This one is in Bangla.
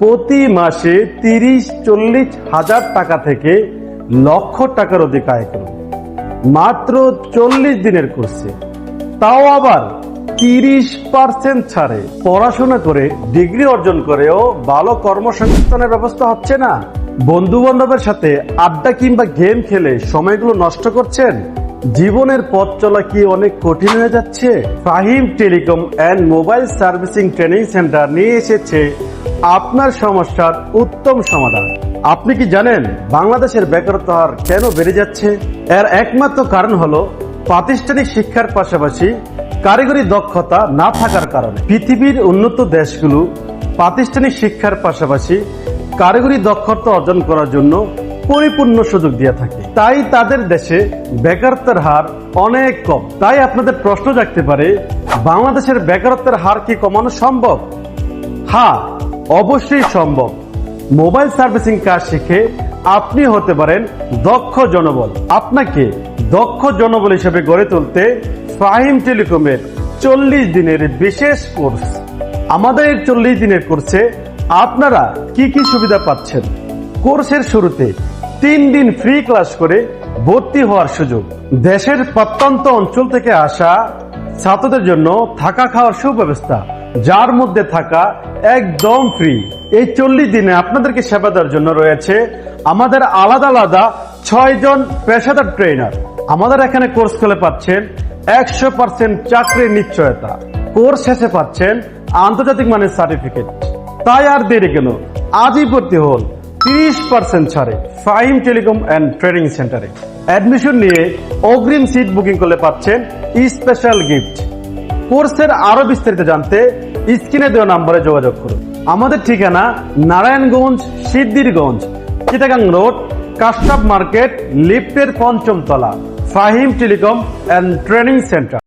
প্রতি মাসে 30-40 হাজার টাকা থেকে লক্ষ টাকার অধিক আয় করুন মাত্র 40 দিনের কোর্সে, তাও আবার 30% ছাড়ে। পড়াশোনা করে ডিগ্রি অর্জন করেও ভালো কর্মসংস্থানের ব্যবস্থা হচ্ছে না? বন্ধু বান্ধবের সাথে আড্ডা কিংবা গেম খেলে সময়গুলো নষ্ট করছেন? জীবনের পথ চলা কি অনেক কঠিন হয়ে যাচ্ছে? Fahim telecom and mobile servicing training centre নিয়ে এসেছে আপনার সমস্যার উত্তম সমাধান। আপনি কি জানেন বাংলাদেশের বেকারত্ব হার কেন বেড়ে যাচ্ছে? এর একমাত্র কারণ হলো প্রাতিষ্ঠানিক শিক্ষার পাশাপাশি কারিগরি দক্ষতা না থাকার কারণে। পৃথিবীর উন্নত দেশগুলো প্রাতিষ্ঠানিক শিক্ষার পাশাপাশি কারিগরি দক্ষতা অর্জন করার জন্য পরিপূর্ণ সুযোগ দিয়ে থাকে, তাই তাদের দেশে বেকারত্বের হার অনেক কম। তাই আপনাদের প্রশ্ন জাগতে পারে, বাংলাদেশের বেকারত্বের হার কি কমানো সম্ভব? হ্যাঁ, অবশ্যই সম্ভব। মোবাইল সার্ভিসিং কাজ শিখে আপনি হতে পারেন দক্ষ জনবল। আপনাকে দক্ষ জনবল হিসেবে গড়ে তুলতে ফাহিম টেলিকমের 40 দিনের বিশেষ কোর্স। আমাদের এই 40 দিনের কোর্সে আপনারা কি কি সুবিধা পাচ্ছেন? কোর্সের শুরুতে 3 দিন ফ্রি ক্লাস করে ভর্তি হওয়ার সুযোগ, দেশের প্রত্যন্ত অঞ্চল থেকে আসা ছাত্রদের জন্য থাকা খাওয়ার সুব্যবস্থা, যার মধ্যে থাকা একদম ফ্রি। এই 40 দিনে আপনাদেরকে সেবা দেওয়ার জন্য রয়েছে আমাদের আলাদা আলাদা 6 জন পেশাদার ট্রেনার। আমাদের এখানে কোর্স করে পাচ্ছেন 100% চাকরির নিশ্চয়তা। কোর্স শেষে পাচ্ছেন আন্তর্জাতিক মানের সার্টিফিকেট। তাই আর দেরি কেন, আজই ভর্তি হন 30% ছাড়ে ফাহিম টেলিকম এন্ড ট্রেনিং সেন্টারে। অ্যাডমিশন নিয়ে অগ্রিম সিট বুকিং করলে পাচ্ছেন স্পেশাল গিফট। কোর্সের আরো বিস্তারিত জানতে স্ক্রিনে দেওয়া নম্বরে যোগাযোগ করুন। আমাদের ঠিকানা নারায়ণগঞ্জ, সিদ্ধিরগঞ্জ, চিটাগাং রোড, কাস্টাপ মার্কেট, লিফটের 5ম তলা, Fahim telecom and training centre.